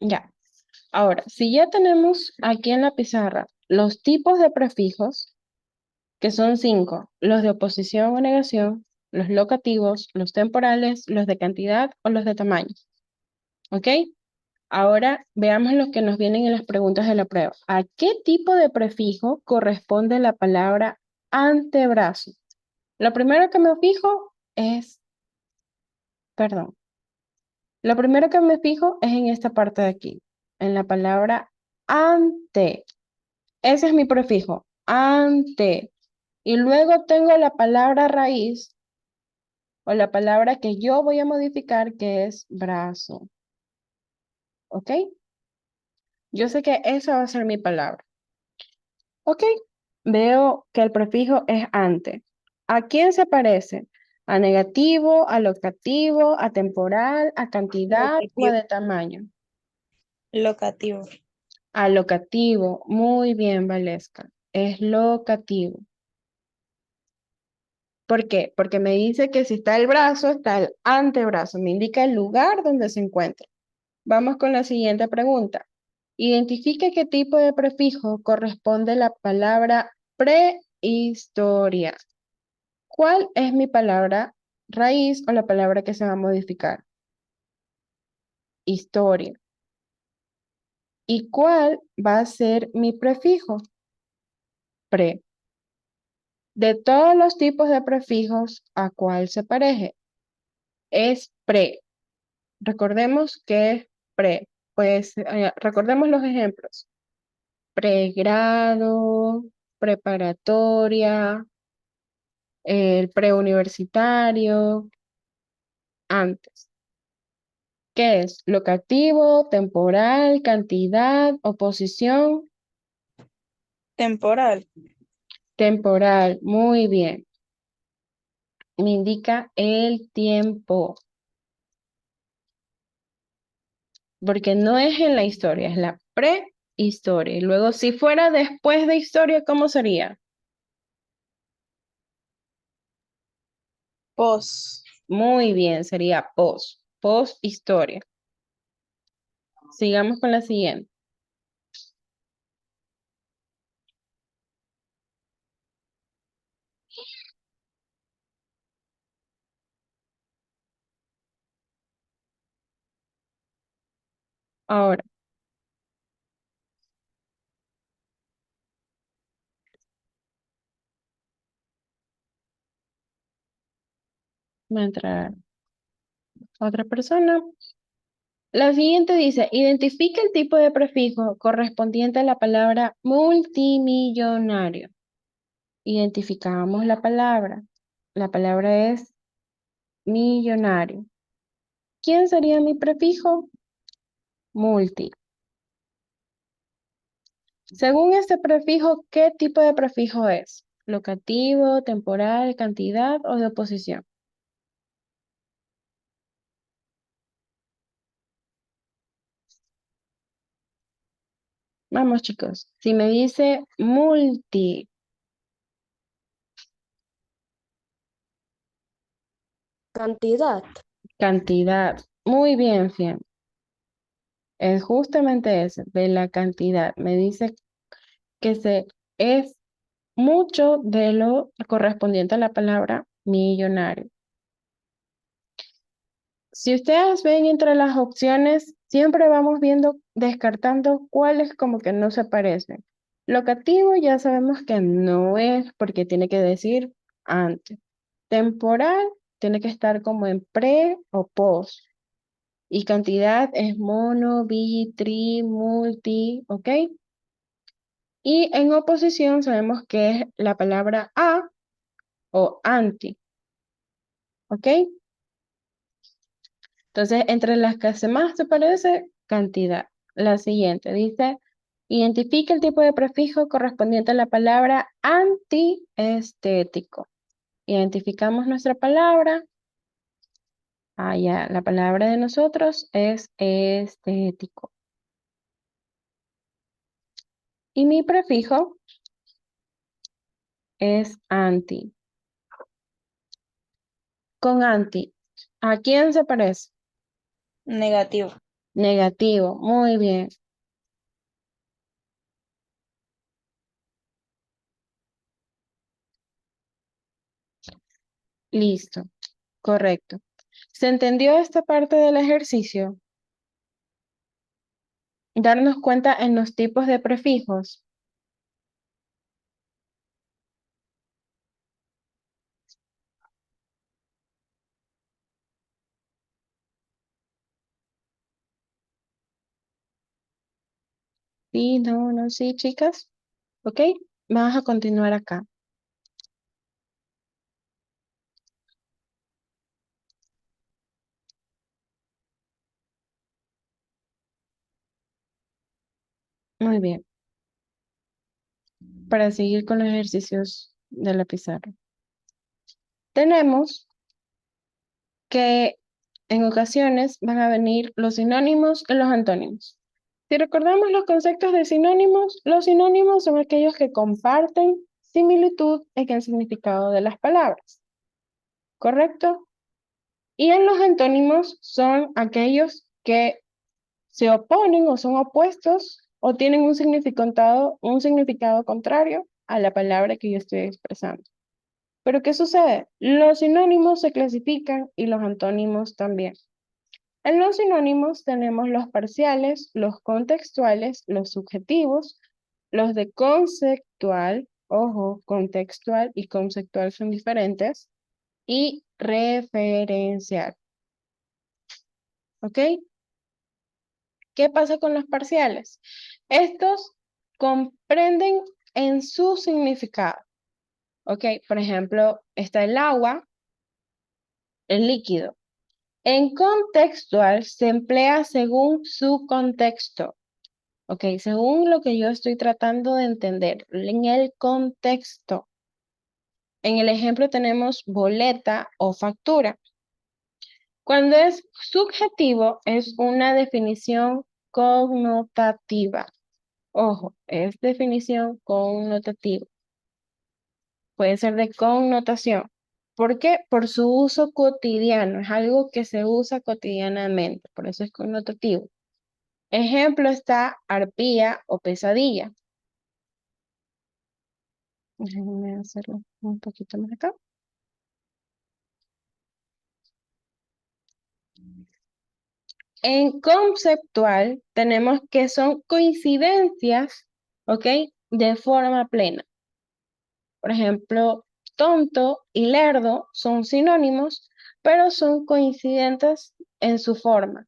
Ya. Ahora, si ya tenemos aquí en la pizarra los tipos de prefijos, que son 5, los de oposición o negación, los locativos, los temporales, los de cantidad o los de tamaño. ¿Ok? Ahora veamos los que nos vienen en las preguntas de la prueba. ¿A qué tipo de prefijo corresponde la palabra antebrazo? Lo primero que me fijo es, perdón, lo primero que me fijo es en esta parte de aquí, en la palabra ante. Ese es mi prefijo, ante. Y luego tengo la palabra raíz o la palabra que yo voy a modificar, que es brazo. ¿Ok? Yo sé que esa va a ser mi palabra. ¿Ok? Veo que el prefijo es ante. ¿A quién se parece? ¿A negativo, a locativo, a temporal, a cantidad o a Locativo. de tamaño? Locativo. A locativo. Muy bien, Valesca. Es locativo. ¿Por qué? Porque me dice que si está el brazo, está el antebrazo. Me indica el lugar donde se encuentra. Vamos con la siguiente pregunta. Identifique qué tipo de prefijo corresponde la palabra prehistoria. ¿Cuál es mi palabra raíz o la palabra que se va a modificar? Historia. ¿Y cuál va a ser mi prefijo? Pre. De todos los tipos de prefijos, ¿a cuál se parece? Es pre. Recordemos que es pre. Pues recordemos los ejemplos. Pregrado, preparatoria, el preuniversitario, antes. ¿Qué es? Locativo, temporal, cantidad, oposición, Temporal. temporal. Muy bien. Me indica el tiempo, porque no es en la historia, es la prehistoria. Y luego, si fuera después de historia, ¿cómo sería? Pos. Muy bien, sería posthistoria. Sigamos con la siguiente. Ahora, va a entrar otra persona. La siguiente dice, identifica el tipo de prefijo correspondiente a la palabra multimillonario. Identificamos la palabra. La palabra es millonario. ¿Quién sería mi prefijo? Multi. Según este prefijo, ¿qué tipo de prefijo es? ¿Locativo, temporal, cantidad o de oposición? Vamos, chicos. Si me dice multi, Cantidad. cantidad. Muy bien, Fien. Es justamente ese, de la cantidad. Me dice que es mucho de lo correspondiente a la palabra millonario. Si ustedes ven entre las opciones, siempre vamos viendo, descartando cuáles como que no se parecen. Locativo ya sabemos que no es porque tiene que decir antes. Temporal tiene que estar como en pre o post. Y cantidad es mono, bi, tri, multi, ¿ok? Y en oposición sabemos que es la palabra a o anti, ¿ok? Entonces, entre las que más se parece, cantidad. La siguiente dice, identifica el tipo de prefijo correspondiente a la palabra antiestético. Identificamos nuestra palabra. Ah, ya, la palabra de nosotros es estético. Y mi prefijo es anti. Con anti, ¿a quién se parece? Negativo. Negativo, muy bien. Listo, correcto. ¿Se entendió esta parte del ejercicio? Darnos cuenta en los tipos de prefijos. Sí, no, no, sí, chicas. Ok, vamos a continuar acá. Muy bien, para seguir con los ejercicios de la pizarra. Tenemos que en ocasiones van a venir los sinónimos y los antónimos. Si recordamos los conceptos de sinónimos, los sinónimos son aquellos que comparten similitud en el significado de las palabras, ¿correcto? Y en los antónimos son aquellos que se oponen o son opuestos o tienen un significado contrario a la palabra que yo estoy expresando. Pero ¿qué sucede? Los sinónimos se clasifican y los antónimos también. En los sinónimos tenemos los parciales, los contextuales, los subjetivos, los de conceptual, ojo, contextual y conceptual son diferentes, y referencial. ¿Ok? ¿Qué pasa con los parciales? Estos comprenden en su significado. ¿Ok? Por ejemplo, está el agua, el líquido. En contextual se emplea según su contexto. ¿Ok? Según lo que yo estoy tratando de entender, en el contexto. En el ejemplo tenemos boleta o factura. Cuando es subjetivo, es una definición connotativa. Ojo, es definición connotativa. Puede ser de connotación. ¿Por qué? Por su uso cotidiano. Es algo que se usa cotidianamente. Por eso es connotativo. Ejemplo está arpía o pesadilla. Déjenme hacerlo un poquito más acá. En conceptual tenemos que son coincidencias, ¿ok? De forma plena. Por ejemplo, tonto y lerdo son sinónimos, pero son coincidentes en su forma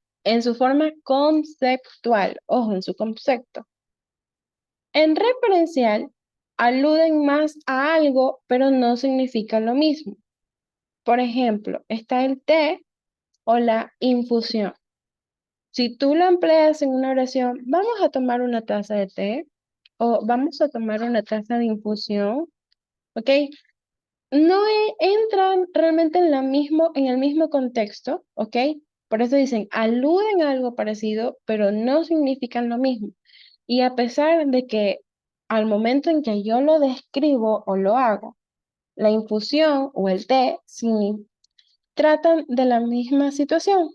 conceptual, ojo, en su concepto. En referencial, aluden más a algo, pero no significan lo mismo. Por ejemplo, está el té o la infusión. Si tú lo empleas en una oración, vamos a tomar una taza de té o vamos a tomar una taza de infusión, ¿ok? No entran realmente en el mismo contexto, ¿ok? Por eso dicen, aluden a algo parecido, pero no significan lo mismo. Y a pesar de que al momento en que yo lo describo o lo hago, la infusión o el té tratan de la misma situación.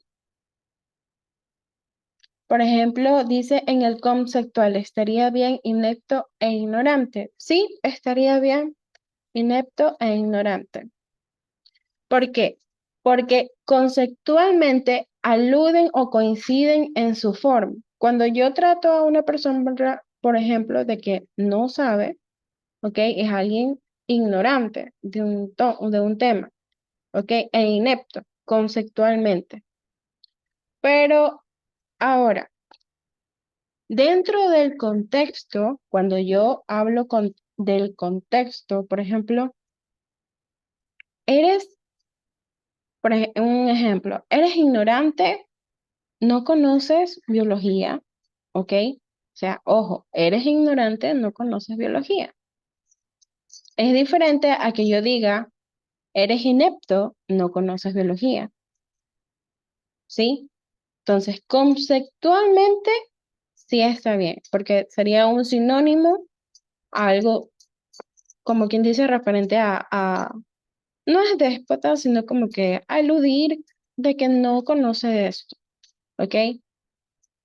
Por ejemplo, dice en el conceptual, ¿estaría bien inepto e ignorante? Sí, estaría bien inepto e ignorante. ¿Por qué? Porque conceptualmente aluden o coinciden en su forma. Cuando yo trato a una persona, por ejemplo, de que no sabe, ¿ok? Es alguien ignorante de un tema, ¿ok? E inepto conceptualmente. Pero ahora, dentro del contexto, cuando yo hablo del contexto, por ejemplo, eres, un ejemplo, eres ignorante, no conoces biología, ¿ok? O sea, ojo, eres ignorante, no conoces biología. Es diferente a que yo diga, eres inepto, no conoces biología, ¿sí? Entonces, conceptualmente, sí está bien, porque sería un sinónimo a algo, como quien dice, referente no es déspota, sino como que aludir de que no conoce de esto, ¿ok?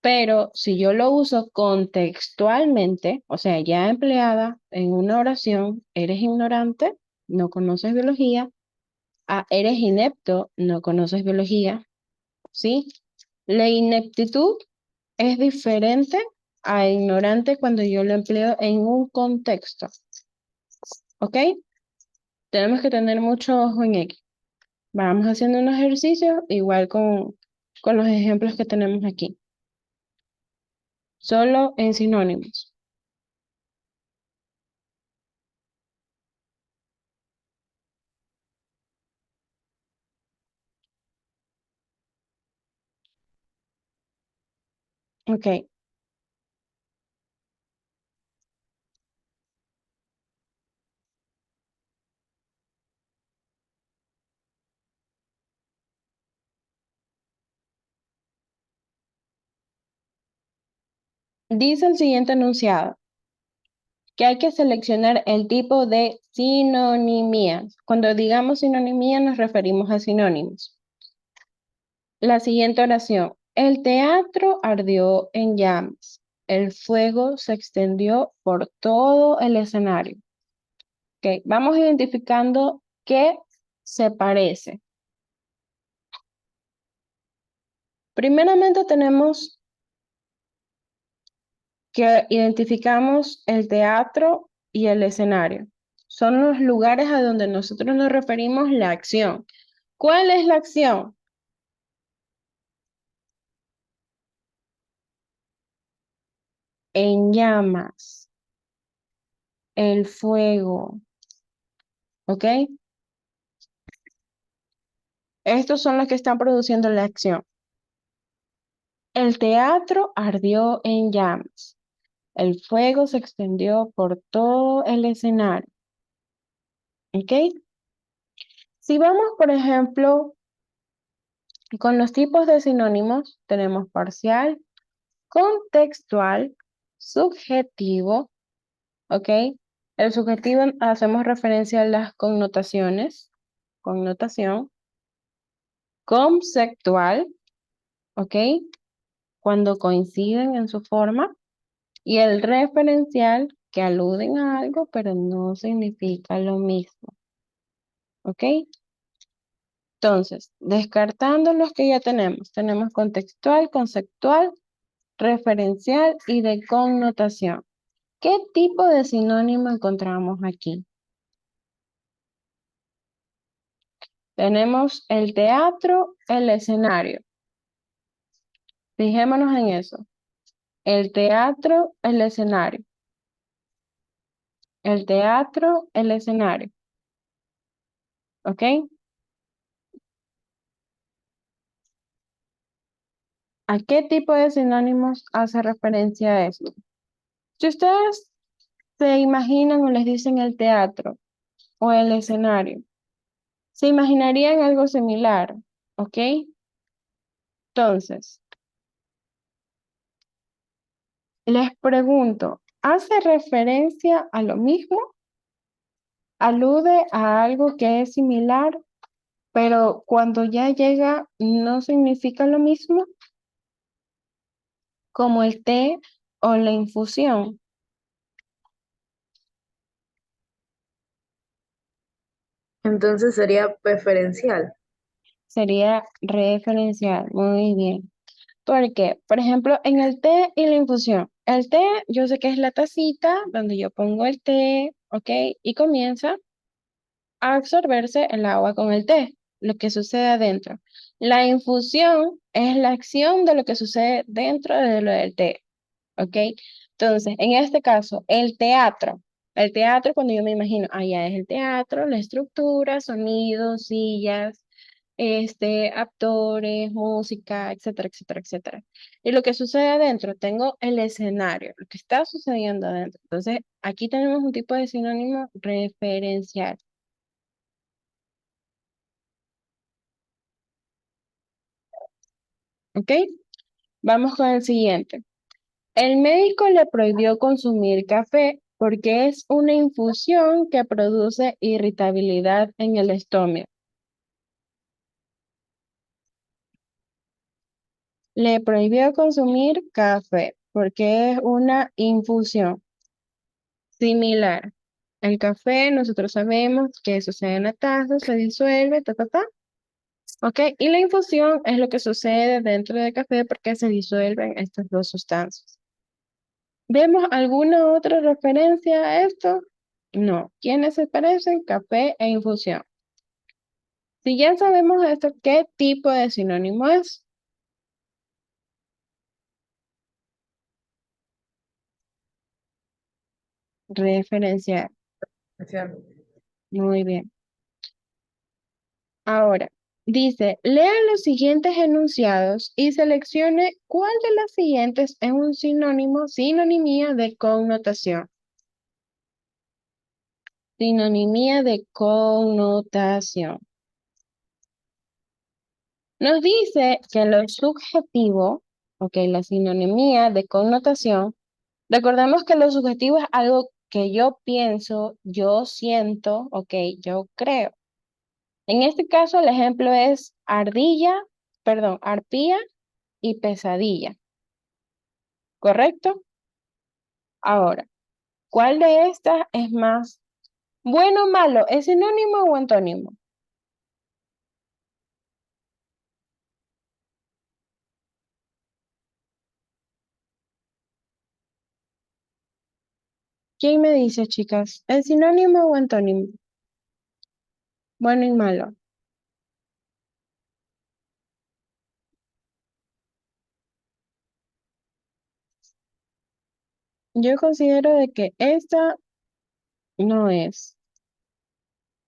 Pero si yo lo uso contextualmente, o sea, ya empleada en una oración, eres ignorante, no conoces biología, eres inepto, no conoces biología, ¿sí? La ineptitud es diferente a ignorante cuando yo lo empleo en un contexto, ¿ok? Tenemos que tener mucho ojo en ello. Vamos haciendo un ejercicio igual con los ejemplos que tenemos aquí, solo en sinónimos. Ok, dice el siguiente enunciado, que hay que seleccionar el tipo de sinonimías. Cuando digamos sinonimía nos referimos a sinónimos. La siguiente oración. El teatro ardió en llamas. El fuego se extendió por todo el escenario. Ok, vamos identificando qué se parece. Primeramente tenemos que identificamos el teatro y el escenario. Son los lugares a donde nosotros nos referimos la acción. ¿Cuál es la acción? En llamas, el fuego, ¿ok? Estos son los que están produciendo la acción. El teatro ardió en llamas. El fuego se extendió por todo el escenario, ¿ok? Si vamos, por ejemplo, con los tipos de sinónimos, tenemos parcial, contextual, subjetivo, ¿ok? El subjetivo hacemos referencia a las connotaciones, connotación, conceptual, ¿ok? Cuando coinciden en su forma, y el referencial, que aluden a algo, pero no significa lo mismo, ¿ok? Entonces, descartando los que ya tenemos contextual, conceptual, referencial y de connotación. ¿Qué tipo de sinónimo encontramos aquí? Tenemos el teatro, el escenario. Fijémonos en eso. El teatro, el escenario. El teatro, el escenario. ¿Ok? ¿A qué tipo de sinónimos hace referencia a esto? Si ustedes se imaginan o les dicen el teatro o el escenario, se imaginarían algo similar, ¿ok? Entonces, les pregunto, ¿hace referencia a lo mismo? ¿Alude a algo que es similar, pero cuando ya llega no significa lo mismo? Como el té o la infusión. Entonces sería preferencial. Sería referencial. Muy bien. Porque, por ejemplo, en el té y la infusión, el té yo sé que es la tacita donde yo pongo el té, ¿ok? Y comienza a absorberse el agua con el té, lo que sucede adentro. La infusión es la acción de lo que sucede dentro de lo del té, ¿ok? Entonces, en este caso, el teatro cuando yo me imagino, allá es el teatro, la estructura, sonidos, sillas, actores, música, etcétera, etcétera, etcétera. Y lo que sucede adentro, tengo el escenario, lo que está sucediendo adentro. Entonces, aquí tenemos un tipo de sinónimo referencial. ¿Ok? Vamos con el siguiente. El médico le prohibió consumir café porque es una infusión que produce irritabilidad en el estómago. Le prohibió consumir café porque es una infusión similar. El café, nosotros sabemos que sucede en la taza, se disuelve, ta, ta, ta. ¿Ok? Y la infusión es lo que sucede dentro del café porque se disuelven estas dos sustancias. ¿Vemos alguna otra referencia a esto? No. ¿Quiénes se parecen? Café e infusión. Si ya sabemos esto, ¿qué tipo de sinónimo es? Referenciar. Atención. Muy bien. Ahora, dice, lea los siguientes enunciados y seleccione cuál de las siguientes es un sinónimo, sinonimía de connotación. Sinonimía de connotación. Nos dice que lo subjetivo, ok, la sinonimía de connotación, recordemos que lo subjetivo es algo que yo pienso, yo siento, ok, yo creo. En este caso, el ejemplo es arpía y pesadilla, ¿correcto? Ahora, ¿cuál de estas es más bueno o malo? ¿Es sinónimo o antónimo? ¿Quién me dice, chicas? ¿Es sinónimo o antónimo? Bueno y malo. Yo considero de que esta no es.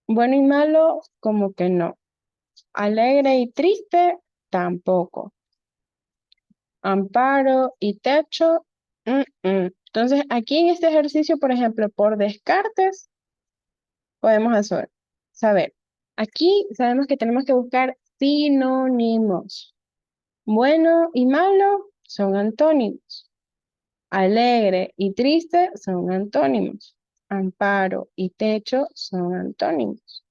Bueno y malo, como que no. Alegre y triste, tampoco. Amparo y techo, Entonces, aquí en este ejercicio, por ejemplo, por descartes, podemos saber. Aquí sabemos que tenemos que buscar sinónimos. Bueno y malo son antónimos. Alegre y triste son antónimos. Amparo y techo son antónimos.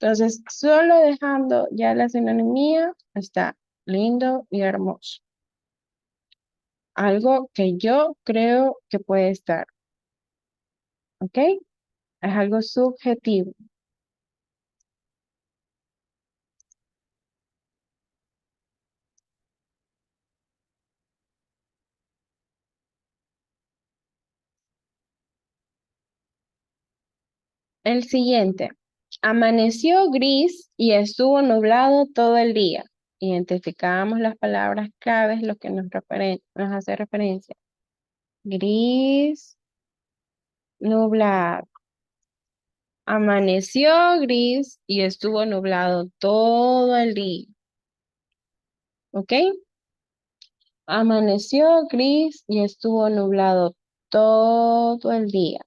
Entonces, solo dejando ya la sinonimía, está lindo y hermoso. Algo que yo creo que puede estar, ¿ok? Es algo subjetivo. El siguiente. Amaneció gris y estuvo nublado todo el día. Identificamos las palabras claves, lo que nos hace referencia. Gris, nublado. Amaneció gris y estuvo nublado todo el día. ¿Ok? Amaneció gris y estuvo nublado todo el día.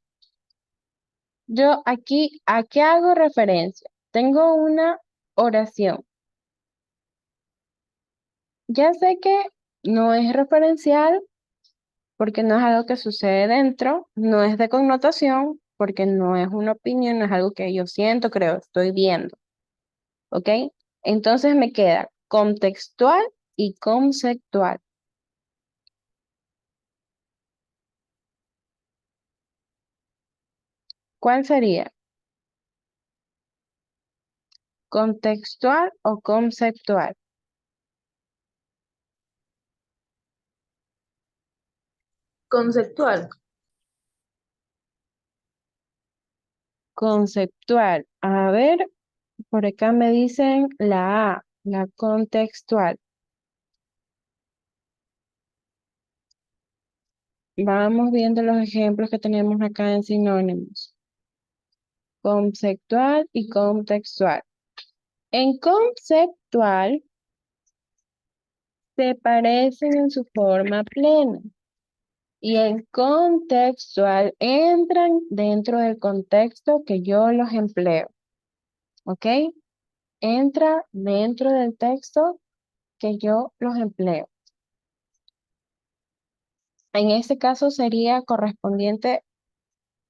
Yo aquí, ¿a qué hago referencia? Tengo una oración. Ya sé que no es referencial porque no es algo que sucede dentro, no es de connotación porque no es una opinión, no es algo que yo siento, creo, estoy viendo. ¿Ok? Entonces me queda contextual y conceptual. ¿Cuál sería? ¿Contextual o conceptual? Conceptual. Conceptual. A ver, por acá me dicen la A, la contextual. Vamos viendo los ejemplos que tenemos acá en sinónimos. Conceptual y contextual. En conceptual se parecen en su forma plena y en contextual entran dentro del contexto que yo los empleo. ¿Ok? Entra dentro del texto que yo los empleo. En este caso sería correspondiente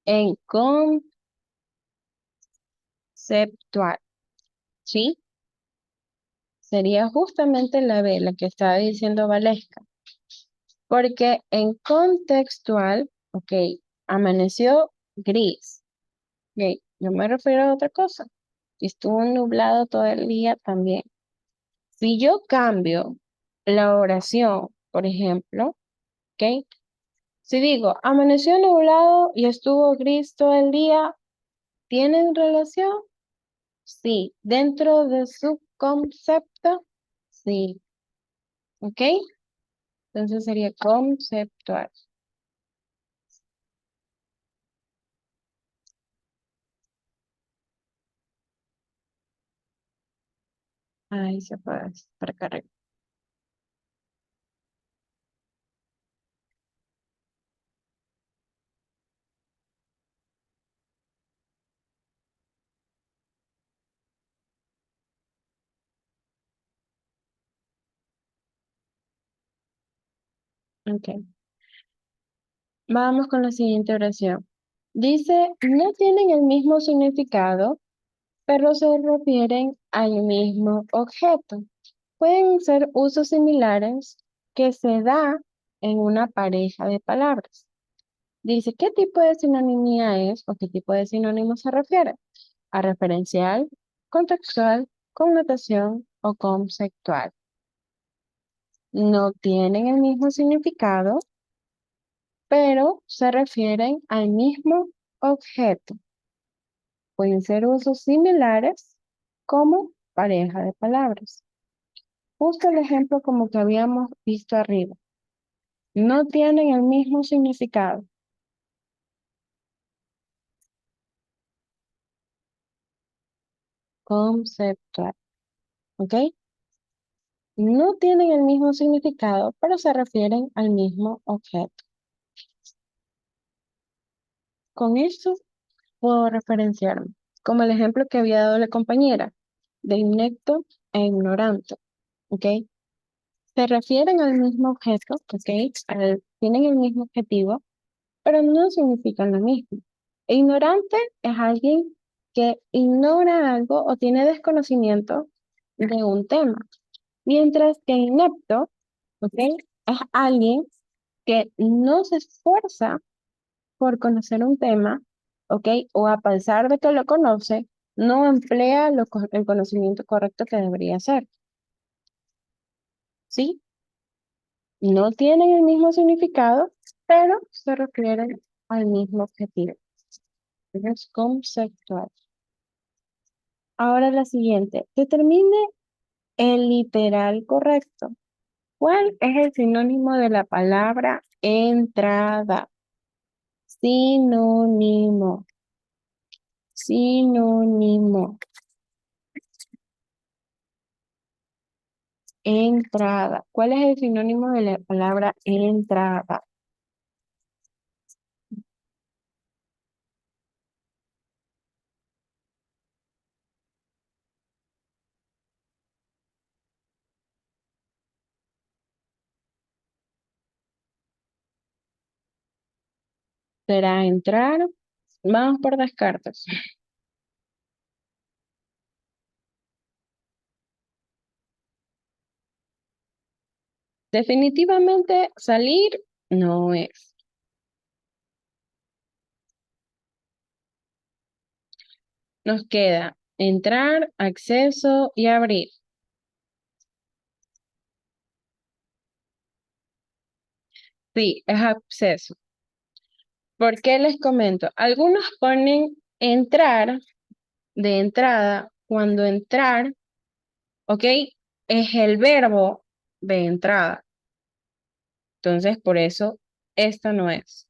en conceptual. ¿Sí? sería justamente la B, la que estaba diciendo Valesca. Porque en contextual, ok, amaneció gris. Ok, yo me refiero a otra cosa. Y estuvo nublado todo el día también. Si yo cambio la oración, por ejemplo, ok, si digo amaneció nublado y estuvo gris todo el día, ¿tienen relación? Sí. Dentro de su concepto, sí. ¿Ok? Entonces sería conceptual. Ahí se puede para cargar. Ok. Vamos con la siguiente oración. Dice, no tienen el mismo significado, pero se refieren al mismo objeto. Pueden ser usos similares que se da en una pareja de palabras. Dice, ¿qué tipo de sinonimia es o qué tipo de sinónimo se refiere? A referencial, contextual, connotación o conceptual. No tienen el mismo significado, pero se refieren al mismo objeto. Pueden ser usos similares como pareja de palabras. Justo el ejemplo como que habíamos visto arriba. No tienen el mismo significado. Conceptual. ¿Ok? No tienen el mismo significado, pero se refieren al mismo objeto. Con esto puedo referenciarme, como el ejemplo que había dado la compañera, de inepto e ignorante. ¿Ok? Se refieren al mismo objeto, ¿ok? Tienen el mismo objetivo, pero no significan lo mismo. Ignorante es alguien que ignora algo o tiene desconocimiento de un tema, mientras que inepto, ¿ok? Es alguien que no se esfuerza por conocer un tema, ¿ok? O a pesar de que lo conoce, no emplea el conocimiento correcto que debería hacer, ¿sí? No tienen el mismo significado, pero se refieren al mismo objetivo. Es conceptual. Ahora la siguiente. Determine el literal correcto. ¿Cuál es el sinónimo de la palabra entrada? Sinónimo. Sinónimo. Entrada. ¿Cuál es el sinónimo de la palabra entrada? ¿Será entrar? Vamos por descartes. Definitivamente salir no es. Nos queda entrar, acceso y abrir. Sí, es acceso. ¿Por qué les comento? Algunos ponen entrar de entrada cuando entrar, ¿ok? Es el verbo de entrada. Entonces, por eso, esta no es,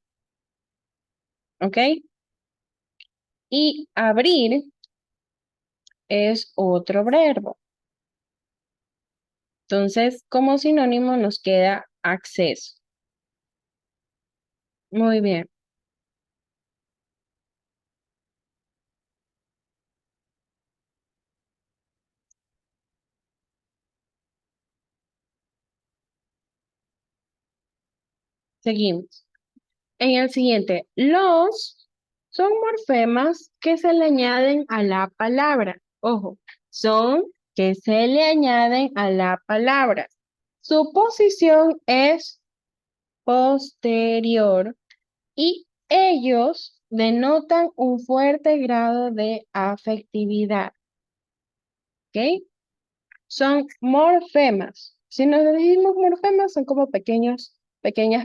¿ok? Y abrir es otro verbo. Entonces, como sinónimo nos queda acceso. Muy bien, seguimos. En el siguiente, los son morfemas que se le añaden a la palabra. Ojo, son que se le añaden a la palabra. Su posición es posterior y ellos denotan un fuerte grado de afectividad. ¿Ok? Son morfemas. Si nos decimos morfemas, son como pequeñas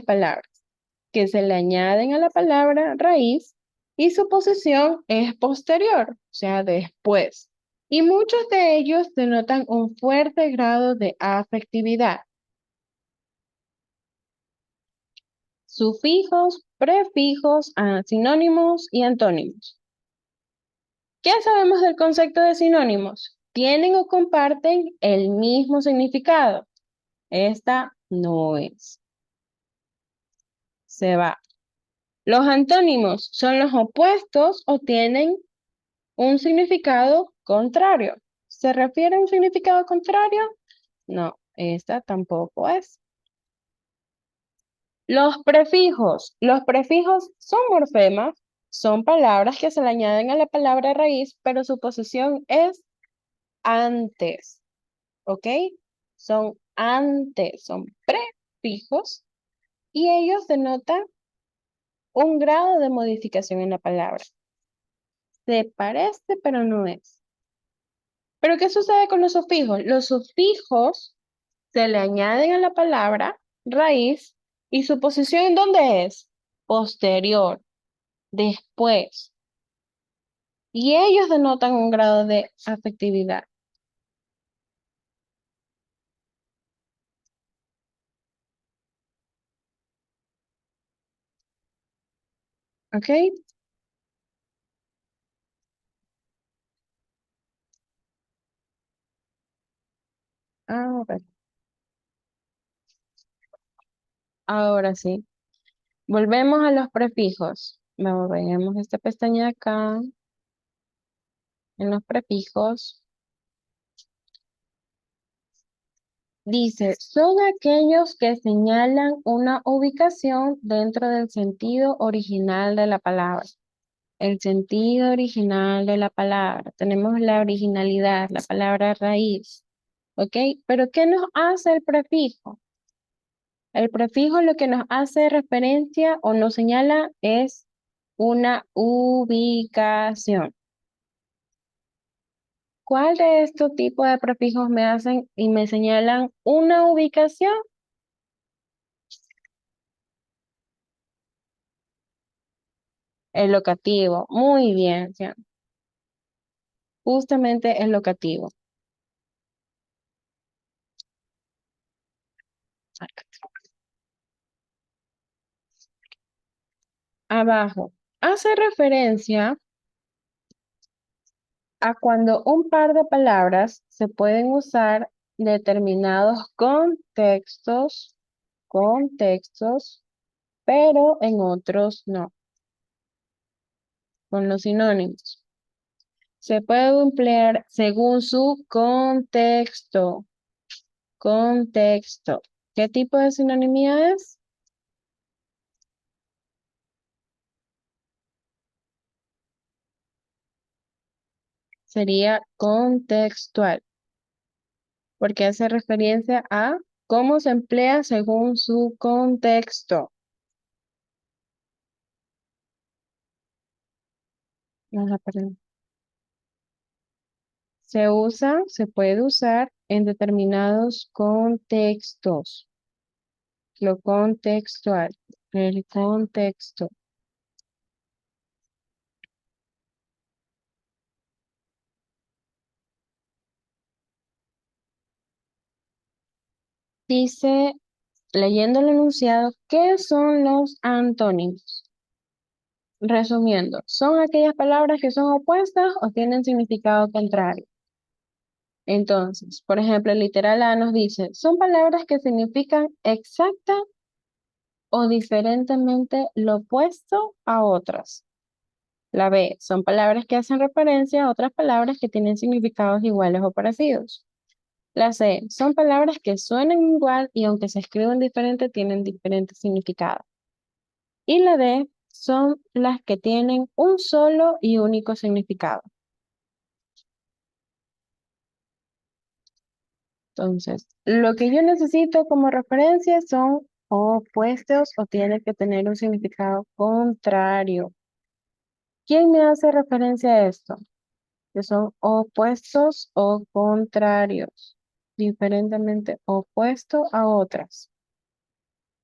palabras que se le añaden a la palabra raíz y su posición es posterior, o sea, después. Y muchos de ellos denotan un fuerte grado de afectividad. Sufijos, prefijos, sinónimos y antónimos. ¿Qué sabemos del concepto de sinónimos? Tienen o comparten el mismo significado. Esta no es. Se va. Los antónimos son los opuestos o tienen un significado contrario. ¿Se refiere a un significado contrario? No, esta tampoco es. Los prefijos son morfemas, son palabras que se le añaden a la palabra raíz, pero su posición es antes, ¿ok? Son antes, son prefijos y ellos denotan un grado de modificación en la palabra. Se parece, pero no es. ¿Pero qué sucede con los sufijos? Los sufijos se le añaden a la palabra raíz y su posición ¿en dónde es? Posterior, después. Y ellos denotan un grado de afectividad. ¿Ok? Ahora, ahora sí. Volvemos a los prefijos. Vemos esta pestaña de acá, en los prefijos. Dice, son aquellos que señalan una ubicación dentro del sentido original de la palabra. El sentido original de la palabra. Tenemos la originalidad, la palabra raíz. ¿Ok? Pero ¿qué nos hace el prefijo? El prefijo lo que nos hace referencia o nos señala es una ubicación. ¿Cuál de estos tipos de prefijos me hacen y me señalan una ubicación? El locativo. Muy bien, Cian. Justamente el locativo. Abajo. Hace referencia a cuando un par de palabras se pueden usar determinados contextos, pero en otros no, con los sinónimos. Se puede emplear según su contexto. ¿Qué tipo de sinonimia es? Sería contextual, porque hace referencia a cómo se emplea según su contexto. Ajá, perdón. Se puede usar en determinados contextos. Lo contextual, el contexto. Dice, leyendo el enunciado, ¿qué son los antónimos? Resumiendo, son aquellas palabras que son opuestas o tienen significado contrario. Entonces, por ejemplo, el literal A nos dice, son palabras que significan exacta o diferentemente lo opuesto a otras. La B, son palabras que hacen referencia a otras palabras que tienen significados iguales o parecidos. La C, son palabras que suenan igual y aunque se escriben diferente, tienen diferentes significados. Y la D, son las que tienen un solo y único significado. Entonces, lo que yo necesito como referencia son opuestos o tiene que tener un significado contrario. ¿Quién me hace referencia a esto? Que son opuestos o contrarios, diferentemente opuesto a otras.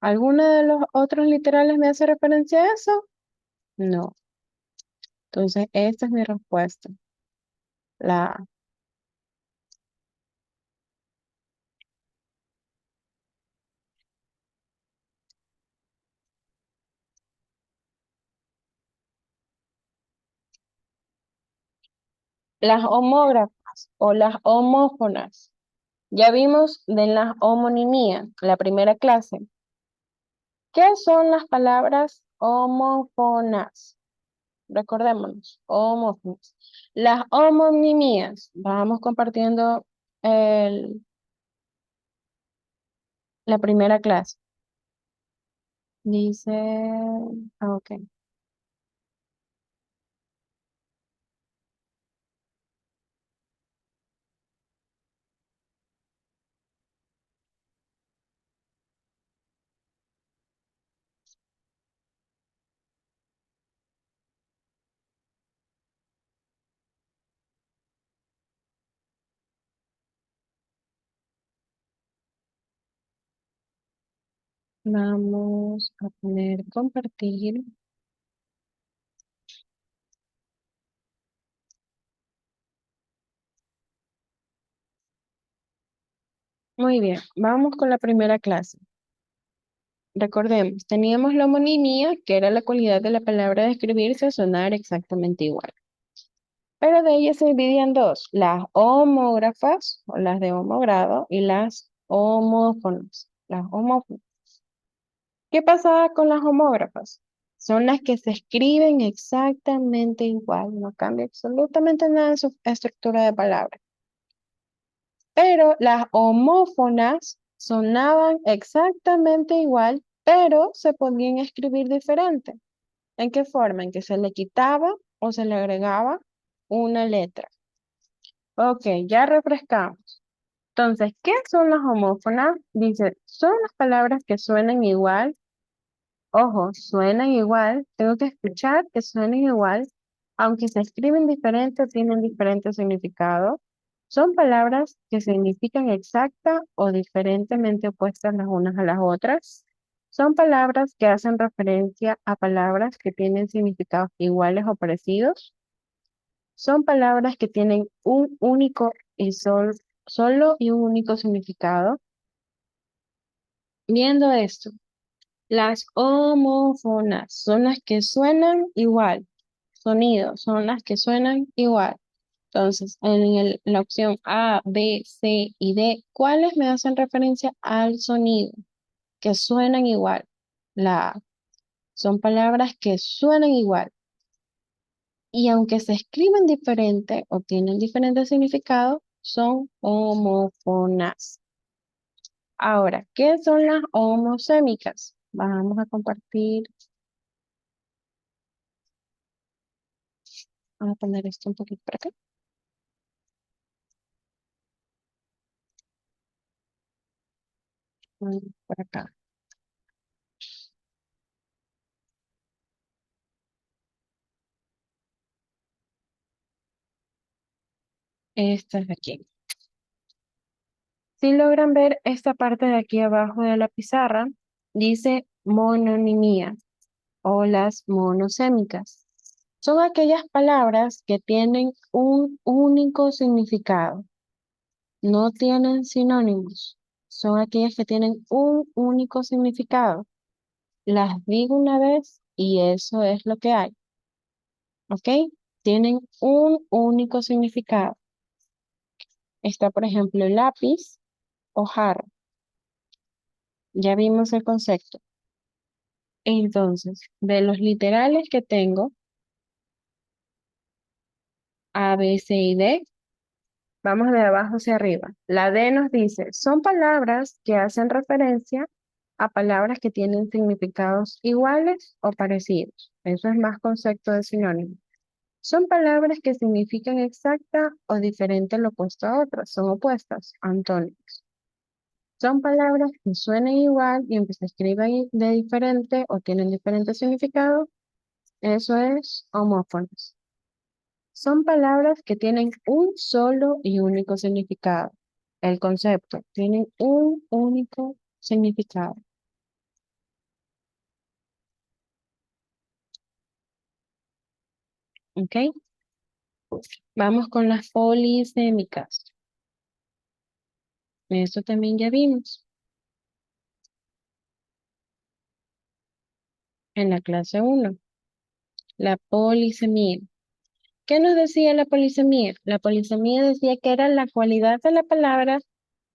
¿Alguna de los otros literales me hace referencia a eso? No. Entonces, esta es mi respuesta. La A. Las homógrafas o las homófonas. Ya vimos de la homonimía, la primera clase. ¿Qué son las palabras homófonas? Recordémonos, homófonas. Las homonimías, vamos compartiendo la primera clase. Dice, ok, vamos a poner compartir. Muy bien, vamos con la primera clase. Recordemos, teníamos la homonimia, que era la cualidad de la palabra de escribirse o sonar exactamente igual. Pero de ellas se dividían dos, las homógrafas, o las de homogrado, y las homófonas. Las homófonas. ¿Qué pasaba con las homógrafas? Son las que se escriben exactamente igual, no cambia absolutamente nada en su estructura de palabra. Pero las homófonas sonaban exactamente igual, pero se podían escribir diferente. ¿En qué forma? En que se le quitaba o se le agregaba una letra. Ok, ya refrescamos. Entonces, ¿qué son las homófonas? Dice, son las palabras que suenan igual. Ojo, suenan igual. Tengo que escuchar que suenen igual, aunque se escriben diferente o tienen diferente significado. Son palabras que significan exacta o diferentemente opuestas las unas a las otras. Son palabras que hacen referencia a palabras que tienen significados iguales o parecidos. Son palabras que tienen un único y solo y un único significado. Viendo esto, las homófonas son las que suenan igual. Sonidos son las que suenan igual. Entonces, la opción A, B, C y D, ¿cuáles me hacen referencia al sonido? Que suenan igual. La A. Son palabras que suenan igual. Y aunque se escriben diferente o tienen diferente significado, son homófonas. Ahora, ¿qué son las homosémicas? Vamos a compartir, vamos a poner esto un poquito para acá. Por acá. Esta es de aquí. Si logran ver esta parte de aquí abajo de la pizarra, dice mononimia o las monosémicas. Son aquellas palabras que tienen un único significado, no tienen sinónimos. Son aquellas que tienen un único significado. Las digo una vez y eso es lo que hay. ¿Ok? Tienen un único significado. Está, por ejemplo, lápiz o jarro. Ya vimos el concepto. Entonces, de los literales que tengo, A, B, C y D, vamos de abajo hacia arriba. La D nos dice, son palabras que hacen referencia a palabras que tienen significados iguales o parecidos. Eso es más concepto de sinónimo. Son palabras que significan exacta o diferente lo opuesto a otras, son opuestas, antónimos. Son palabras que suenan igual y aunque se escriban de diferente o tienen diferente significado, eso es homófonos. Son palabras que tienen un solo y único significado. El concepto, tienen un único significado. ¿Ok? Vamos con las polisémicas. Eso también ya vimos en la clase 1. La polisemia. ¿Qué nos decía la polisemia? La polisemia decía que era la cualidad de la palabra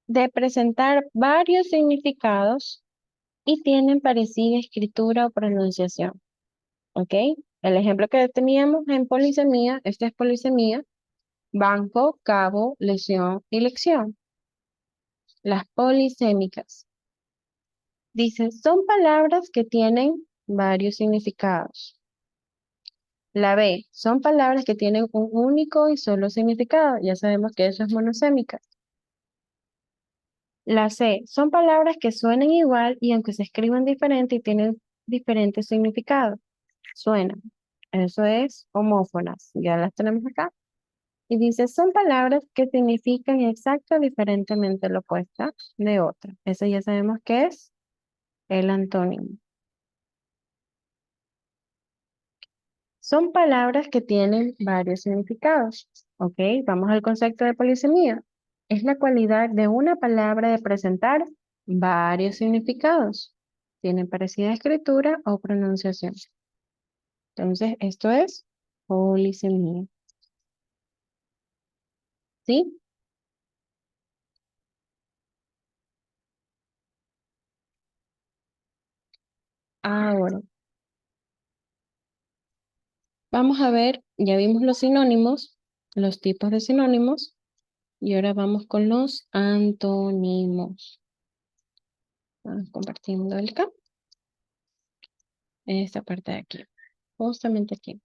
de presentar varios significados y tienen parecida escritura o pronunciación. ¿Ok? El ejemplo que teníamos en polisemia, esta es polisemia, banco, cabo, lesión y lección. Las polisémicas. Dice, son palabras que tienen varios significados. La B, son palabras que tienen un único y solo significado. Ya sabemos que eso es monosémica. La C, son palabras que suenan igual y aunque se escriban diferente y tienen diferentes significados. Suenan. Eso es homófonas. Ya las tenemos acá. Y dice, son palabras que significan exacto o diferentemente lo opuesta de otra. Eso ya sabemos que es el antónimo. Son palabras que tienen varios significados. ¿Ok? Vamos al concepto de polisemia. Es la cualidad de una palabra de presentar varios significados. Tienen parecida escritura o pronunciación. Entonces, esto es polisemia. ¿Sí? Ahora, vamos a ver, ya vimos los sinónimos, los tipos de sinónimos, y ahora vamos con los antónimos. Vamos compartiendo el campo. Esta parte de aquí, justamente aquí.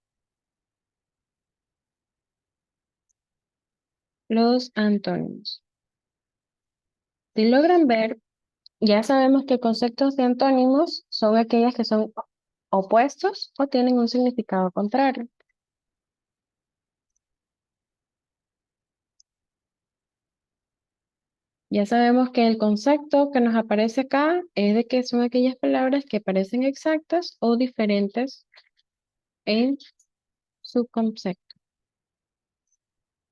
Los antónimos. Si logran ver, ya sabemos que conceptos de antónimos son aquellas que son opuestos o tienen un significado contrario. Ya sabemos que el concepto que nos aparece acá es de que son aquellas palabras que parecen exactas o diferentes en su concepto.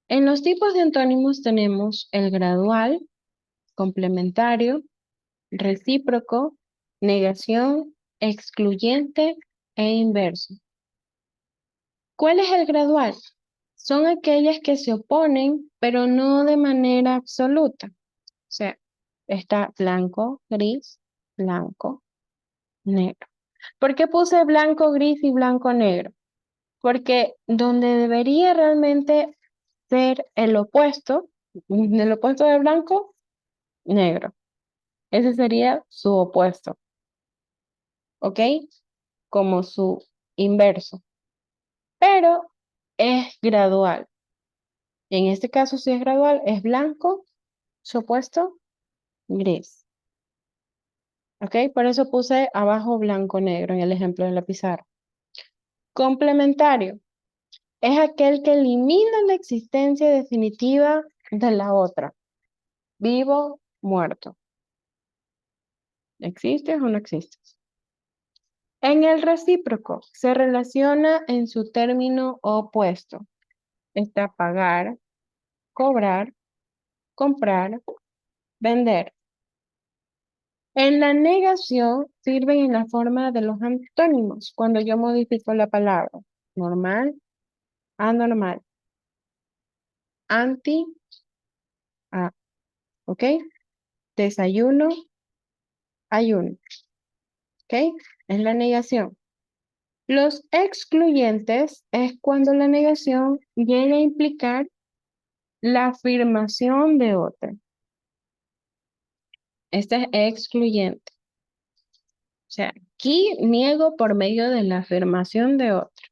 En los tipos de antónimos tenemos el gradual, complementario, recíproco, negación, excluyente e inverso. ¿Cuál es el gradual? Son aquellas que se oponen, pero no de manera absoluta. O sea, está blanco, gris, blanco, negro. ¿Por qué puse blanco, gris y blanco, negro? Porque donde debería realmente ser el opuesto de blanco, negro. Ese sería su opuesto, ¿ok? Como su inverso. Pero es gradual. En este caso, si es gradual, es blanco, su opuesto, gris. ¿Ok? Por eso puse abajo blanco, negro en el ejemplo de la pizarra. Complementario. Es aquel que elimina la existencia definitiva de la otra. Vivo, muerto. ¿Existes o no existes? En el recíproco se relaciona en su término opuesto. Está pagar, cobrar, comprar, vender. En la negación sirven en la forma de los antónimos cuando yo modifico la palabra. Normal, anormal, anti, a, ¿ok? Desayuno, ayuno, ¿ok? Es la negación. Los excluyentes es cuando la negación llega a implicar la afirmación de otra. Este es excluyente. O sea, aquí niego por medio de la afirmación de otra.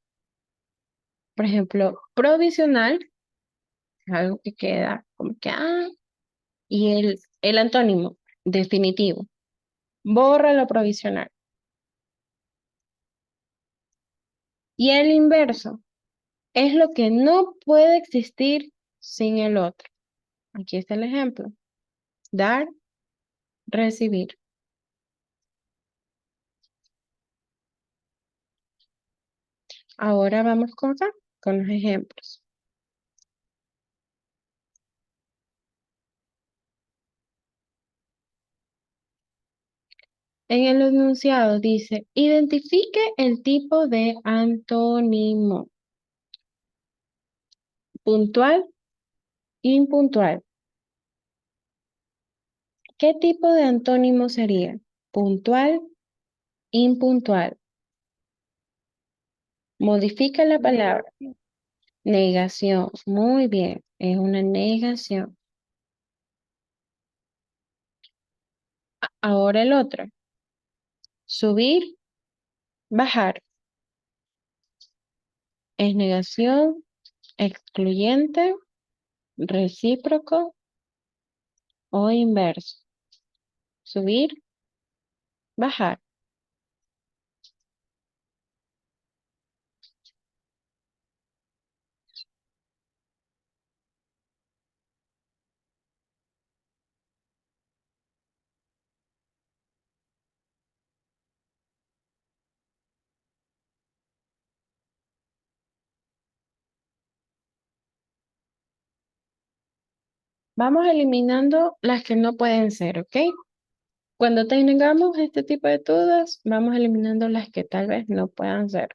Por ejemplo, provisional es algo que queda como que, y el antónimo, definitivo. Borra lo provisional. Y el inverso es lo que no puede existir sin el otro. Aquí está el ejemplo. Dar, recibir. Ahora vamos con acá, con los ejemplos. En el enunciado dice, identifique el tipo de antónimo. Puntual, impuntual. ¿Qué tipo de antónimo sería? Puntual, impuntual. Modifica la palabra. Negación. Muy bien. Es una negación. Ahora el otro. Subir, bajar. Es negación, excluyente, recíproco o inverso. Subir, bajar. Vamos eliminando las que no pueden ser, ¿ok? Cuando tengamos este tipo de dudas, vamos eliminando las que tal vez no puedan ser.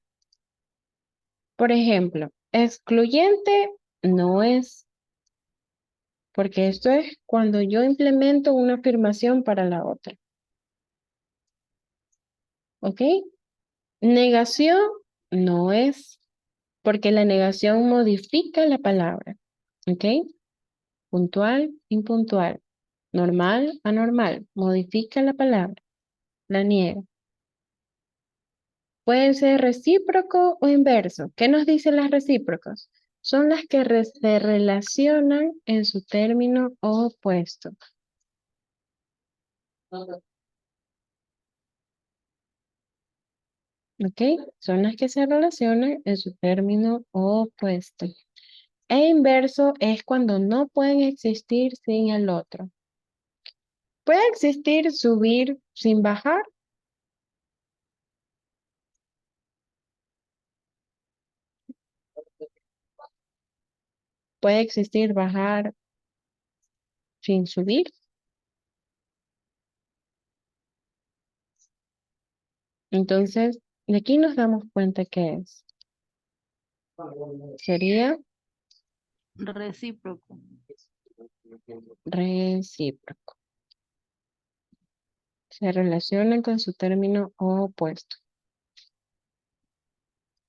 Por ejemplo, excluyente no es, porque esto es cuando yo implemento una afirmación para la otra. ¿Ok? Negación no es, porque la negación modifica la palabra. ¿Ok? Puntual, impuntual. Normal, anormal. Modifica la palabra. La niega. Puede ser recíproco o inverso. ¿Qué nos dicen las recíprocas? Son las que se relacionan en su término opuesto. ¿Ok? Son las que se relacionan en su término opuesto. E inverso es cuando no pueden existir sin el otro. ¿Puede existir subir sin bajar? ¿Puede existir bajar sin subir? Entonces, de aquí nos damos cuenta que es. Sería Recíproco. recíproco. Se relacionan con su término opuesto.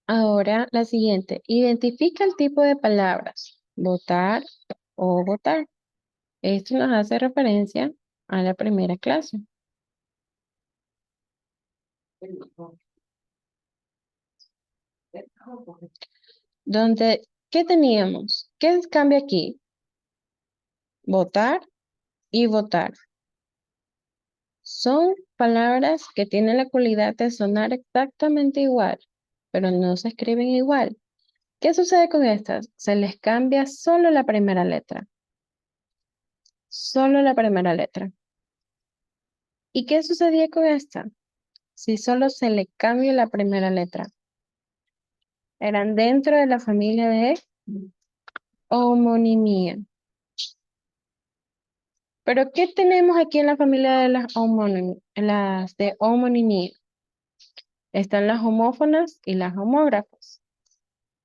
Ahora, la siguiente. Identifica el tipo de palabras. Votar o votar. Esto nos hace referencia a la primera clase. Donde, ¿qué teníamos? ¿Qué cambia aquí? Votar y votar. Son palabras que tienen la cualidad de sonar exactamente igual, pero no se escriben igual. ¿Qué sucede con estas? Se les cambia solo la primera letra. Solo la primera letra. ¿Y qué sucedía con esta? Si solo se le cambia la primera letra. Eran dentro de la familia de homonimia. Pero ¿qué tenemos aquí en la familia de las de homonimia? Están las homófonas y las homógrafas.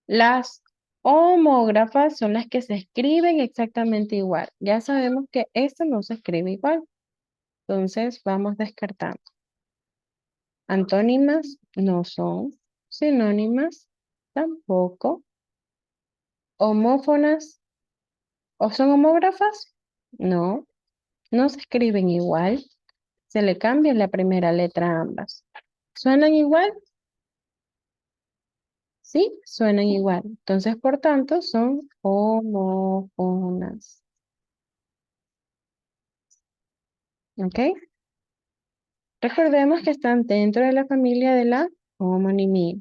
Las homógrafas son las que se escriben exactamente igual. Ya sabemos que esto no se escribe igual. Entonces vamos descartando. Antónimas no son. Sinónimas tampoco. Homófonas o son homógrafas. No, no se escriben igual. Se le cambia la primera letra a ambas. ¿Suenan igual? Sí, suenan igual. Entonces, por tanto, son homófonas. ¿Ok? Recordemos que están dentro de la familia de la homonimia.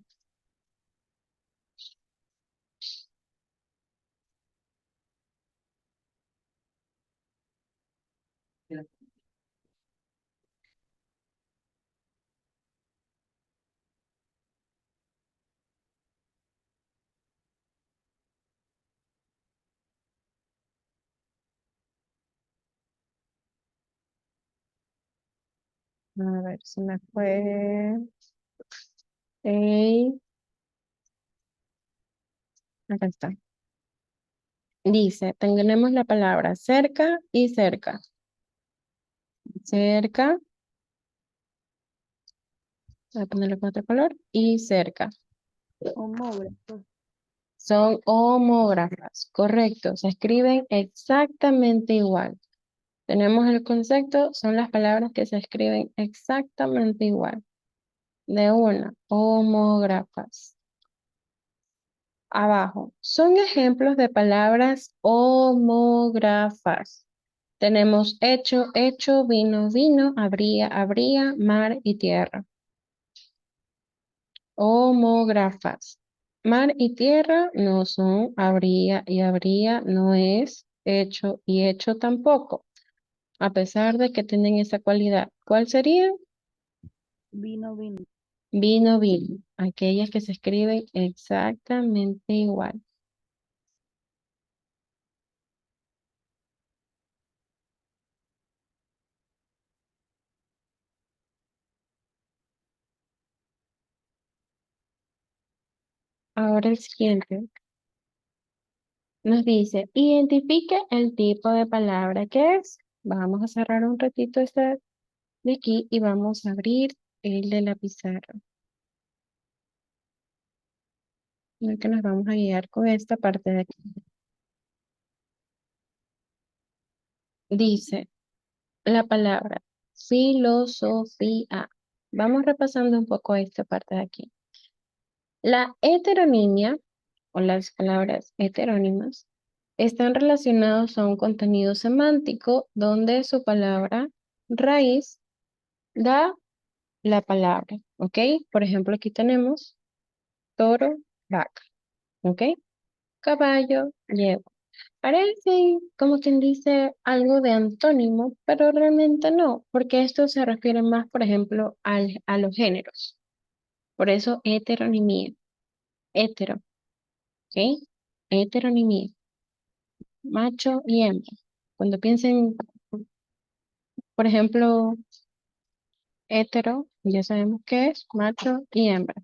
A ver, se me fue. Ey, acá está. Dice, tenemos la palabra cerca y cerca. Cerca, voy a ponerle con otro color, y cerca. Homógrafo. Son homógrafas, correcto, se escriben exactamente igual. Tenemos el concepto, son las palabras que se escriben exactamente igual. De una, homógrafas. Abajo, son ejemplos de palabras homógrafas. Tenemos hecho, hecho, vino, vino, habría, habría, mar y tierra. Homógrafas. Mar y tierra no son habría y habría no es hecho y hecho tampoco, a pesar de que tienen esa cualidad. ¿Cuál sería? Vino, vino. Vino, vino. Aquellas que se escriben exactamente igual. Ahora el siguiente nos dice, identifique el tipo de palabra que es. Vamos a cerrar un ratito esta de aquí y vamos a abrir el de la pizarra. En el que nos vamos a guiar con esta parte de aquí. Dice la palabra filosofía. Vamos repasando un poco esta parte de aquí. La heteronimia o las palabras heterónimas están relacionados a un contenido semántico donde su palabra raíz da la palabra, ¿ok? Por ejemplo, aquí tenemos toro, vaca, ¿ok? Caballo, yegua. Parece como quien dice algo de antónimo, pero realmente no, porque esto se refiere más, por ejemplo, a los géneros. Por eso heteronimia, hetero, ¿ok? Heteronimia, macho y hembra. Cuando piensen, por ejemplo, hetero, ya sabemos qué es macho y hembra.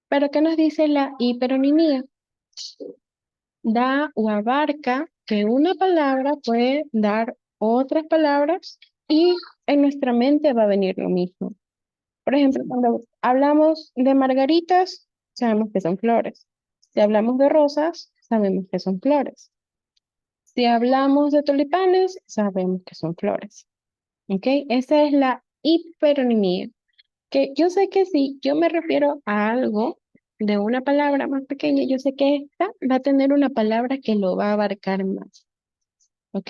Pero ¿qué nos dice la hiperonimia? Da o abarca que una palabra puede dar otras palabras y en nuestra mente va a venir lo mismo. Por ejemplo, cuando hablamos de margaritas, sabemos que son flores. Si hablamos de rosas, sabemos que son flores. Si hablamos de tulipanes, sabemos que son flores. ¿Ok? Esa es la hiperonimia. Que yo sé que si yo me refiero a algo de una palabra más pequeña, yo sé que esta va a tener una palabra que lo va a abarcar más. ¿Ok?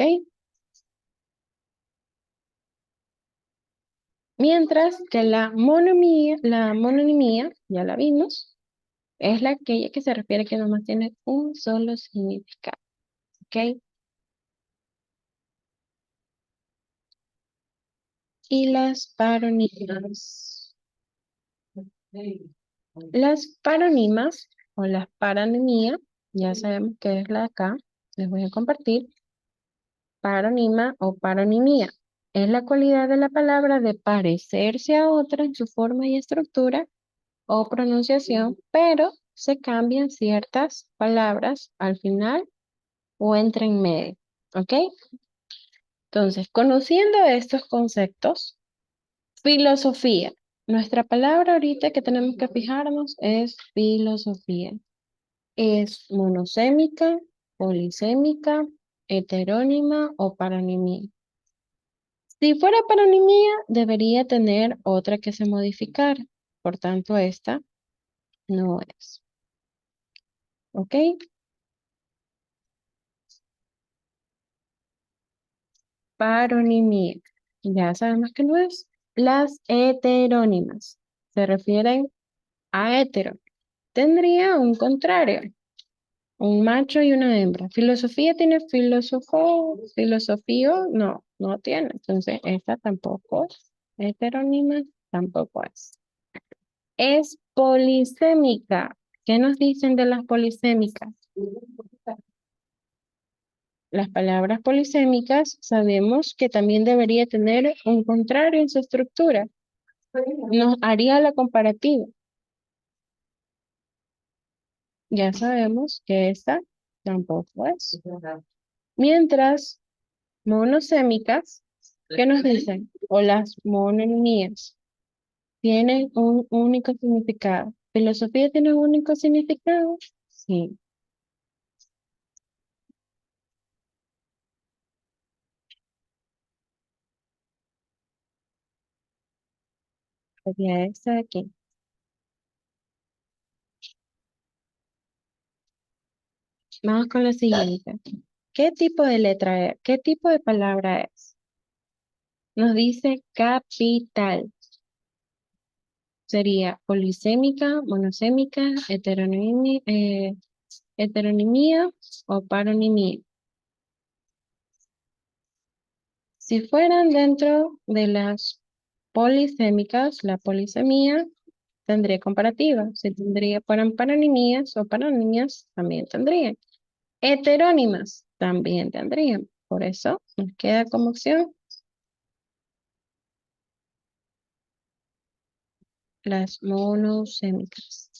Mientras que la mononimia, ya la vimos, es la aquella que se refiere que nomás tiene un solo significado. ¿Ok? Y las paronimas. Las paronimas o las paronimia, ya sabemos que es la de acá, les voy a compartir. Paronima o paronimia es la cualidad de la palabra de parecerse a otra en su forma y estructura o pronunciación, pero se cambian ciertas palabras al final o entre en medio. ¿Ok? Entonces, conociendo estos conceptos, filosofía. Nuestra palabra ahorita que tenemos que fijarnos es filosofía. Es monosémica, polisémica, heterónima o paronimia. Si fuera paronimia, debería tener otra que se modificar. Por tanto, esta no es. ¿Ok? paronimía. Ya sabemos que no es. Las heterónimas se refieren a hetero. Tendría un contrario, un macho y una hembra. Filosofía tiene filósofo, filosofío, no, no tiene. Entonces, esta tampoco es. Heterónima tampoco es. Es polisémica. ¿Qué nos dicen de las polisémicas? Las palabras polisémicas sabemos que también debería tener un contrario en su estructura. Nos haría la comparativa. Ya sabemos que esta tampoco es. Mientras monosémicas, ¿qué nos dicen? O las mononías tienen un único significado. ¿Filosofía tiene un único significado? Sí, sería esta de aquí. Vamos con la siguiente. ¿Qué tipo de letra es? ¿Qué tipo de palabra es? Nos dice capital. Sería polisémica, monosémica, heteronimia o paronimia. Si fueran dentro de las polisémicas, la polisemia tendría comparativa. Si fueran paronimías o paronimias, también tendrían. Heterónimas también tendrían. Por eso nos queda como opción las monosémicas.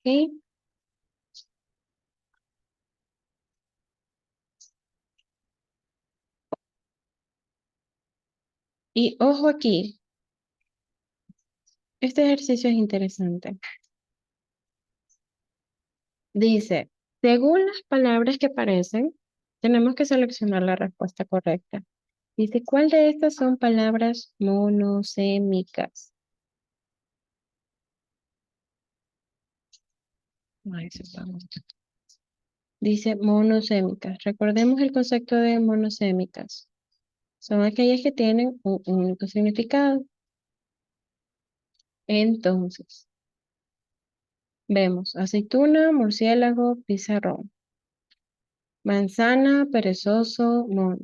¿Ok? Y ojo aquí, este ejercicio es interesante. Dice, según las palabras que aparecen, tenemos que seleccionar la respuesta correcta. Dice, ¿cuál de estas son palabras monosémicas? Ay, eso está mal. Dice monosémicas. Recordemos el concepto de monosémicas. Son aquellas que tienen un único significado. Entonces, vemos aceituna, murciélago, pizarrón. Manzana, perezoso, mono.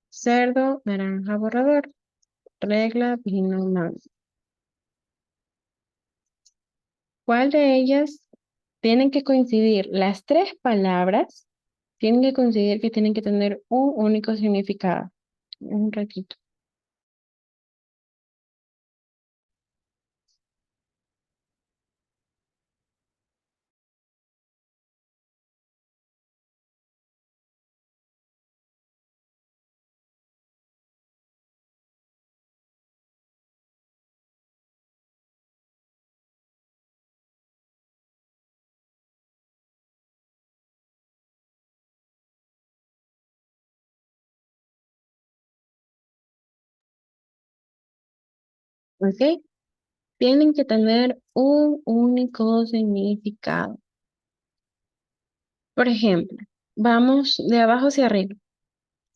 Cerdo, naranja, borrador. Regla, vino, mango. ¿Cuál de ellas tienen que coincidir? Las tres palabras tienen que coincidir que tienen que tener un único significado. Un ratito. ¿Ok? Tienen que tener un único significado. Por ejemplo, vamos de abajo hacia arriba.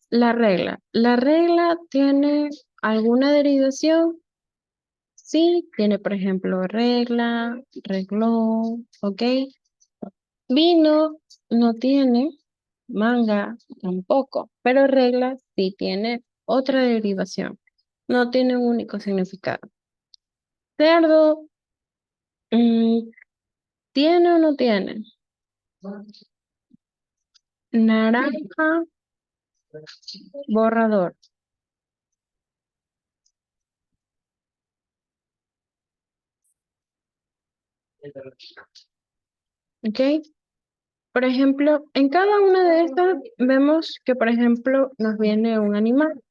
La regla. ¿La regla tiene alguna derivación? Sí, tiene, por ejemplo, regla, reglón, ¿ok? Vino no tiene, manga tampoco, pero regla sí tiene otra derivación. No tiene un único significado. Cerdo, mm, ¿tiene o no tiene? Naranja, borrador, ¿ok? Por ejemplo, en cada una de estas vemos que, por ejemplo, nos viene un animal.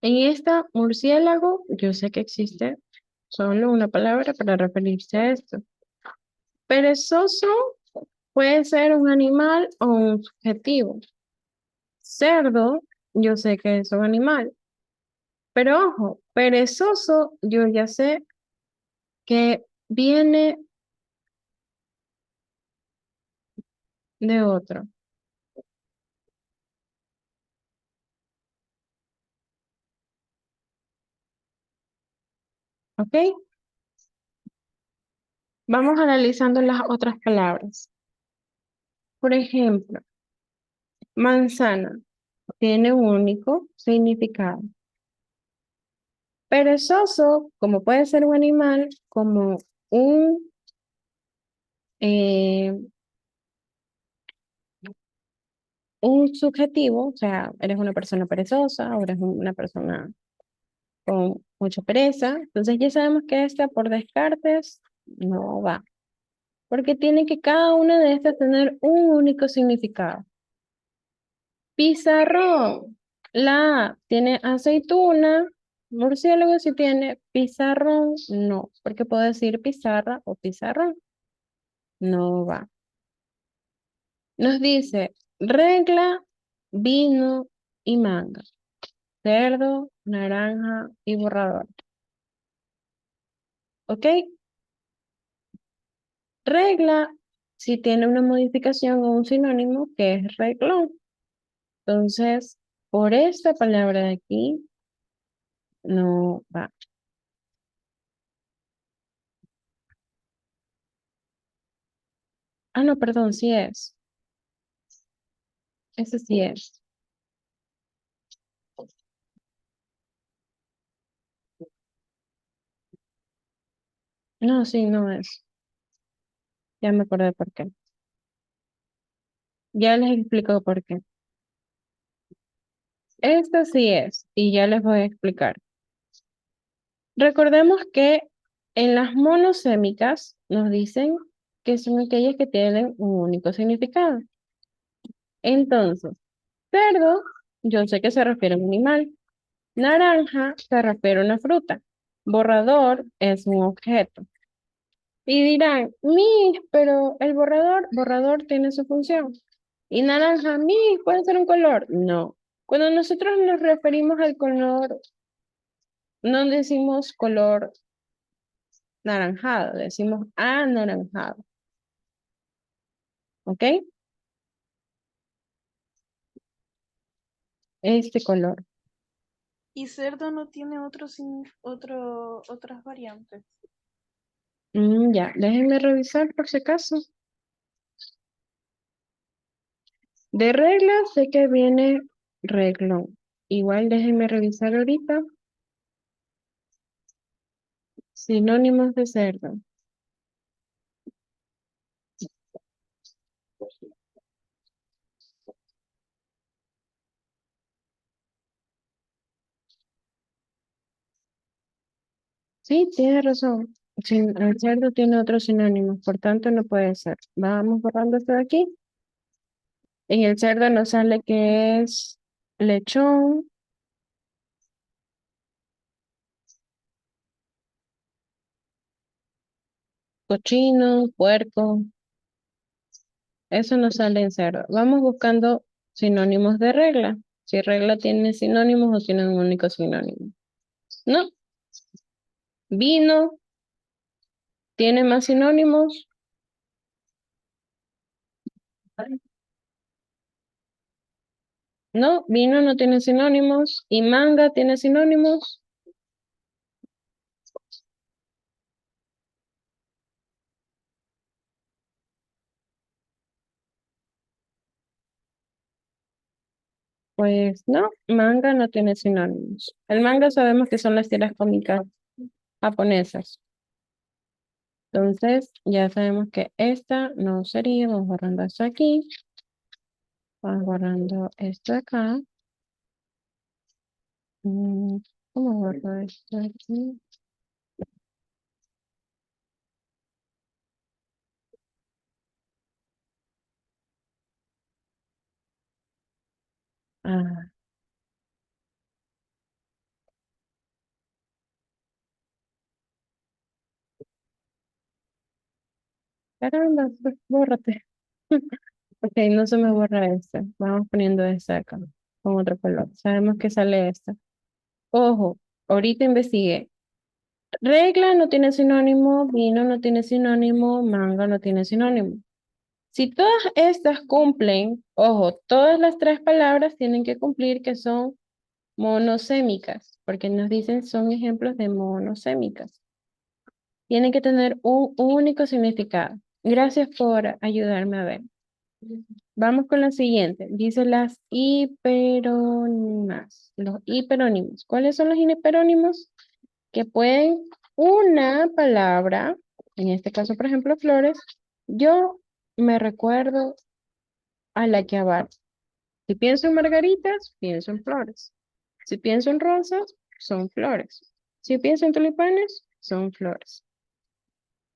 En esta, murciélago, yo sé que existe solo una palabra para referirse a esto. Perezoso puede ser un animal o un subjetivo. Cerdo, yo sé que es un animal. Pero ojo, perezoso, yo ya sé que viene de otro. ¿Ok? Vamos analizando las otras palabras. Por ejemplo, manzana tiene un único significado. Perezoso, como puede ser un animal, como un, eh, un subjetivo, o sea, eres una persona perezosa o eres una persona con mucha pereza. Entonces ya sabemos que esta por descartes no va, porque tiene que cada una de estas tener un único significado. Pizarrón, la A tiene aceituna, murciélago si tiene pizarrón, no, porque puedo decir pizarra o pizarrón, no va. Nos dice regla, vino y manga, cerdo, naranja y borrador. ¿Ok? Regla, si tiene una modificación o un sinónimo, que es reglón. Entonces, por esta palabra de aquí, no va. Ah, no, perdón, sí es. Ese sí es. No, sí, no es. Ya me acordé por qué. Ya les explico por qué. Esta sí es, y ya les voy a explicar. Recordemos que en las monosémicas nos dicen que son aquellas que tienen un único significado. Entonces, cerdo, yo sé que se refiere a un animal. Naranja se refiere a una fruta. Borrador es un objeto. Y dirán, pero el borrador tiene su función. Y naranja, puede ser un color. No. Cuando nosotros nos referimos al color, no decimos color naranjado, decimos anaranjado. ¿Ok? Este color. Y cerdo no tiene otras variantes. Ya, déjenme revisar por si acaso. De regla sé que viene reglón. Igual déjenme revisar ahorita. Sinónimos de cerdo. Sí, tiene razón. El cerdo tiene otros sinónimos, por tanto no puede ser. Vamos borrando esto de aquí. En el cerdo nos sale que es lechón, cochino, puerco. Eso nos sale en cerdo. Vamos buscando sinónimos de regla. Si regla tiene sinónimos o tiene un único sinónimo. No. Vino tiene más sinónimos. No, vino no tiene sinónimos. Y manga tiene sinónimos. Pues no, manga no tiene sinónimos. El manga sabemos que son las tiras cómicas japonesas. Entonces, ya sabemos que esta no sería. Vamos borrando esto aquí. Vamos borrando esto acá. Mm, ¿Cómo borro esto aquí? Ah, caramba, pues, bórrate. Ok, no se me borra este. Vamos poniendo este acá con otro color. Sabemos que sale esta. Ojo, ahorita investigué. Regla no tiene sinónimo, vino no tiene sinónimo, manga no tiene sinónimo. Si todas estas cumplen, ojo, todas las tres palabras tienen que cumplir que son monosémicas, porque nos dicen son ejemplos de monosémicas. Tienen que tener un único significado. Gracias por ayudarme a ver. Vamos con la siguiente. Dice las hiperónimas. Los hiperónimos. ¿Cuáles son los hiperónimos? Que pueden una palabra, en este caso, por ejemplo, flores. Yo me recuerdo a la que abarca. Si pienso en margaritas, pienso en flores. Si pienso en rosas, son flores. Si pienso en tulipanes, son flores.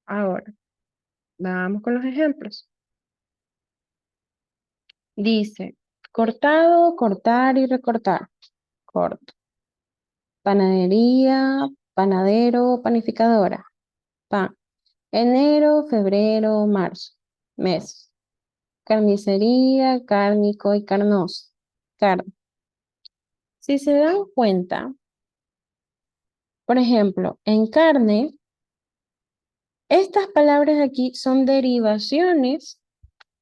Ahora, vamos con los ejemplos. Dice, cortado, cortar y recortar. Corto. Panadería, panadero, panificadora. Pan. Enero, febrero, marzo. Mes. Carnicería, cárnico y carnoso. Carne. Si se dan cuenta, por ejemplo, en carne, estas palabras de aquí son derivaciones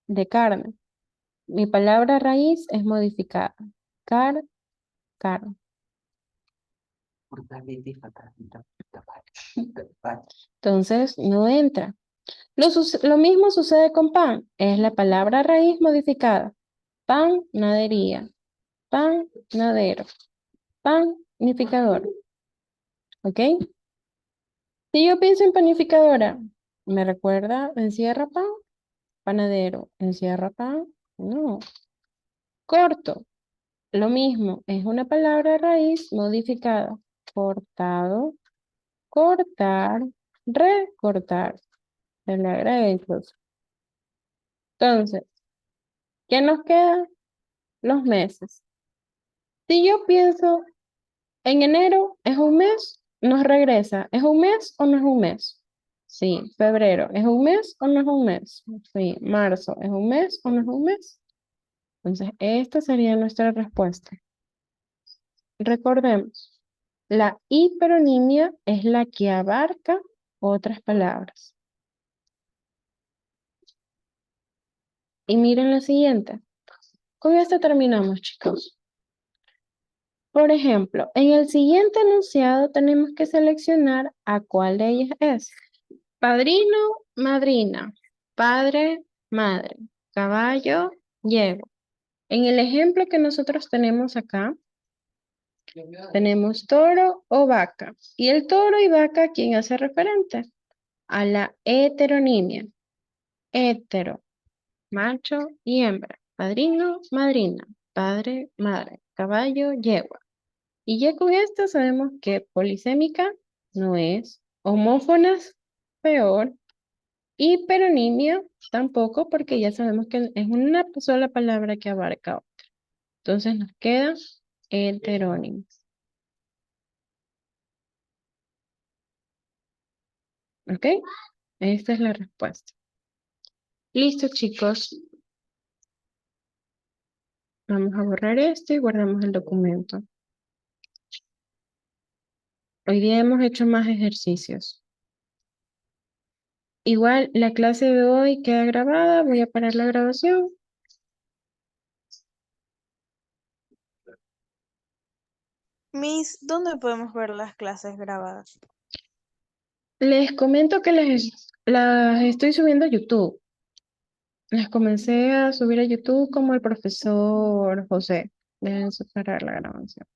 de carne. Mi palabra raíz es modificada. Car, carne. Entonces, no entra. Lo mismo sucede con pan. Es la palabra raíz modificada. Pan, nadería. Pan, nadero. Pan, panificador. ¿Ok? Si yo pienso en panificadora, ¿me recuerda encierra pan? Panadero, ¿encierra pan? No. Corto. Lo mismo, es una palabra raíz modificada. Cortado, cortar, recortar. Se le agrega incluso. Entonces, ¿qué nos queda? Los meses. Si yo pienso en enero, ¿es un mes? Nos regresa. ¿Es un mes o no es un mes? Sí. Febrero, ¿es un mes o no es un mes? Sí. Marzo, ¿es un mes o no es un mes? Entonces, esta sería nuestra respuesta. Recordemos, la hiperonimia es la que abarca otras palabras. Y miren la siguiente. Con esta terminamos, chicos. Por ejemplo, en el siguiente enunciado tenemos que seleccionar a cuál de ellas es. Padrino, madrina, padre, madre, caballo, yegua. En el ejemplo que nosotros tenemos acá, tenemos toro o vaca. Y el toro y vaca, ¿a quién hace referente? A la heteronimia. Hetero, macho y hembra. Padrino, madrina, padre, madre, caballo, yegua. Y ya con esto sabemos que polisémica no es, homófonas peor, hiperonimia tampoco, porque ya sabemos que es una sola palabra que abarca otra. Entonces nos queda heterónimos. ¿Ok? Esta es la respuesta. Listo, chicos. Vamos a borrar esto y guardamos el documento. Hoy día hemos hecho más ejercicios. Igual la clase de hoy queda grabada. Voy a parar la grabación. Miss, ¿dónde podemos ver las clases grabadas? Les comento que las estoy subiendo a YouTube. Las comencé a subir a YouTube como el profesor José. Déjenme separar la grabación.